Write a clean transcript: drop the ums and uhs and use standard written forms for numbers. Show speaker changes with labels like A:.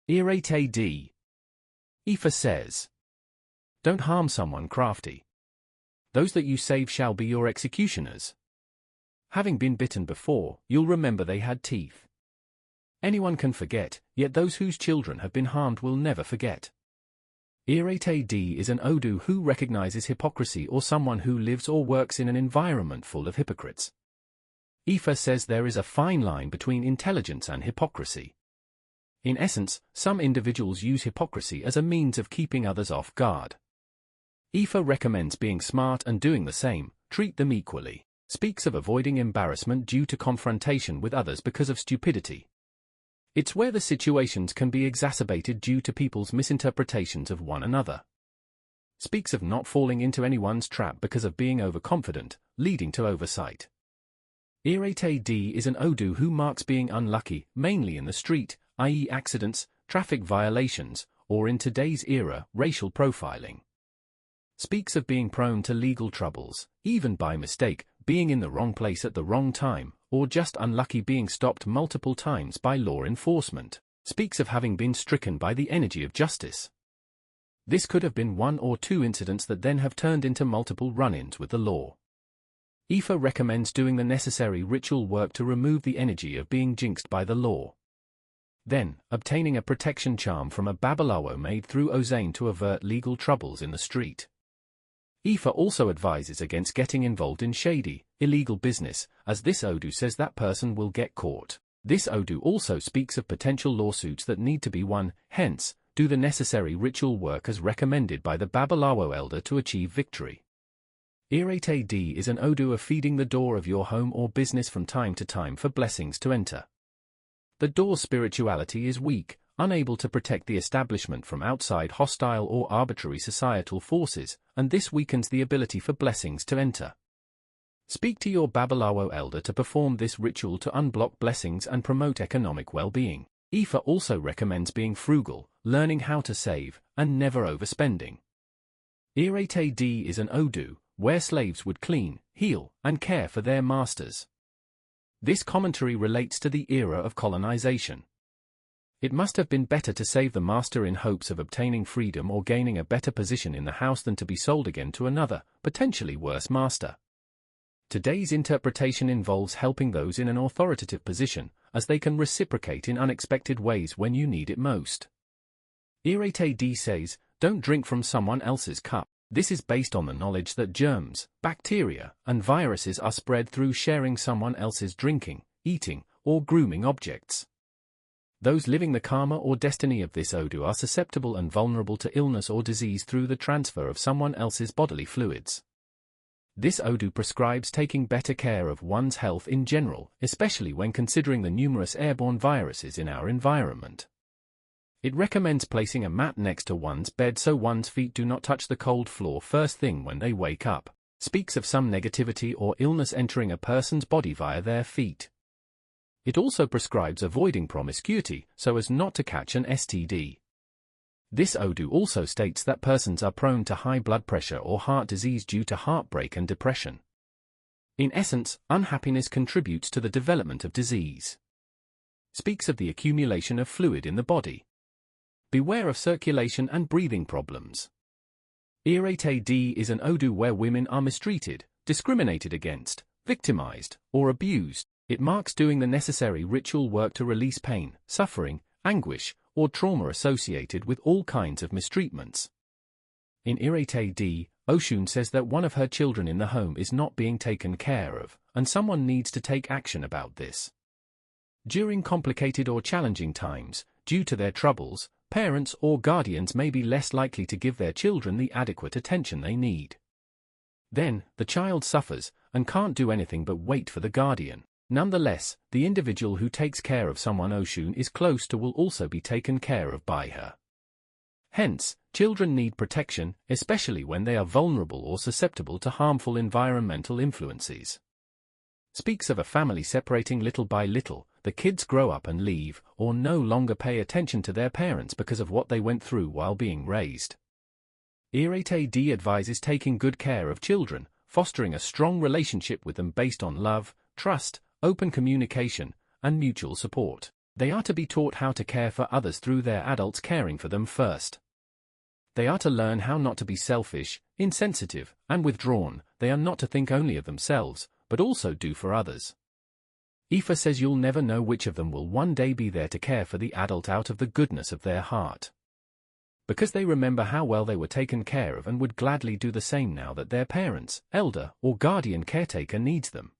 A: Irete Odi. Ifa says, "Don't harm someone crafty. Those that you save shall be your executioners." Having been bitten before, you'll remember they had teeth. Anyone can forget, yet those whose children have been harmed will never forget. Irete Odi is an Odu who recognizes hypocrisy or someone who lives or works in an environment full of hypocrites. Ifa says there is a fine line between intelligence and hypocrisy. In essence, some individuals use hypocrisy as a means of keeping others off guard. Ifa recommends being smart and doing the same, treat them equally. Speaks of avoiding embarrassment due to confrontation with others because of stupidity. It's where the situations can be exacerbated due to people's misinterpretations of one another. Speaks of not falling into anyone's trap because of being overconfident, leading to oversight. Irete Odi is an Odu who marks being unlucky, mainly in the street, i.e. accidents, traffic violations, or in today's era, racial profiling. Speaks of being prone to legal troubles, even by mistake, being in the wrong place at the wrong time, or just unlucky being stopped multiple times by law enforcement. Speaks of having been stricken by the energy of justice. This could have been one or two incidents that then have turned into multiple run-ins with the law. Ifa recommends doing the necessary ritual work to remove the energy of being jinxed by the law. Then, obtaining a protection charm from a babalawo made through ozane to avert legal troubles in the street. Ifa also advises against getting involved in shady, illegal business, as this Odu says that person will get caught. This Odu also speaks of potential lawsuits that need to be won, hence, do the necessary ritual work as recommended by the babalawo elder to achieve victory. Irete Odi is an Odu of feeding the door of your home or business from time to time for blessings to enter. The door's spirituality is weak, unable to protect the establishment from outside hostile or arbitrary societal forces, and this weakens the ability for blessings to enter. Speak to your babalawo elder to perform this ritual to unblock blessings and promote economic well-being. Ifa also recommends being frugal, learning how to save, and never overspending. Irete Odi is an Odu, where slaves would clean, heal, and care for their masters. This commentary relates to the era of colonization. It must have been better to save the master in hopes of obtaining freedom or gaining a better position in the house than to be sold again to another, potentially worse master. Today's interpretation involves helping those in an authoritative position, as they can reciprocate in unexpected ways when you need it most. Irete Odi says, don't drink from someone else's cup. This is based on the knowledge that germs, bacteria, and viruses are spread through sharing someone else's drinking, eating, or grooming objects. Those living the karma or destiny of this Odu are susceptible and vulnerable to illness or disease through the transfer of someone else's bodily fluids. This Odu prescribes taking better care of one's health in general, especially when considering the numerous airborne viruses in our environment. It recommends placing a mat next to one's bed so one's feet do not touch the cold floor first thing when they wake up. Speaks of some negativity or illness entering a person's body via their feet. It also prescribes avoiding promiscuity so as not to catch an STD. This Odu also states that persons are prone to high blood pressure or heart disease due to heartbreak and depression. In essence, unhappiness contributes to the development of disease. Speaks of the accumulation of fluid in the body. Beware of circulation and breathing problems. Irete Odi is an Odu where women are mistreated, discriminated against, victimized, or abused. It marks doing the necessary ritual work to release pain, suffering, anguish, or trauma associated with all kinds of mistreatments. In Irete Odi, Oshun says that one of her children in the home is not being taken care of, and someone needs to take action about this. During complicated or challenging times, due to their troubles, parents or guardians may be less likely to give their children the adequate attention they need. Then, the child suffers, and can't do anything but wait for the guardian. Nonetheless, the individual who takes care of someone Oshun is close to will also be taken care of by her. Hence, children need protection, especially when they are vulnerable or susceptible to harmful environmental influences. Speaks of a family separating little by little, the kids grow up and leave, or no longer pay attention to their parents because of what they went through while being raised. Irete Odi advises taking good care of children, fostering a strong relationship with them based on love, trust, open communication, and mutual support. They are to be taught how to care for others through their adults caring for them first. They are to learn how not to be selfish, insensitive, and withdrawn. They are not to think only of themselves, but also do for others. Ifa says you'll never know which of them will one day be there to care for the adult out of the goodness of their heart. Because they remember how well they were taken care of and would gladly do the same now that their parents, elder, or guardian caretaker needs them.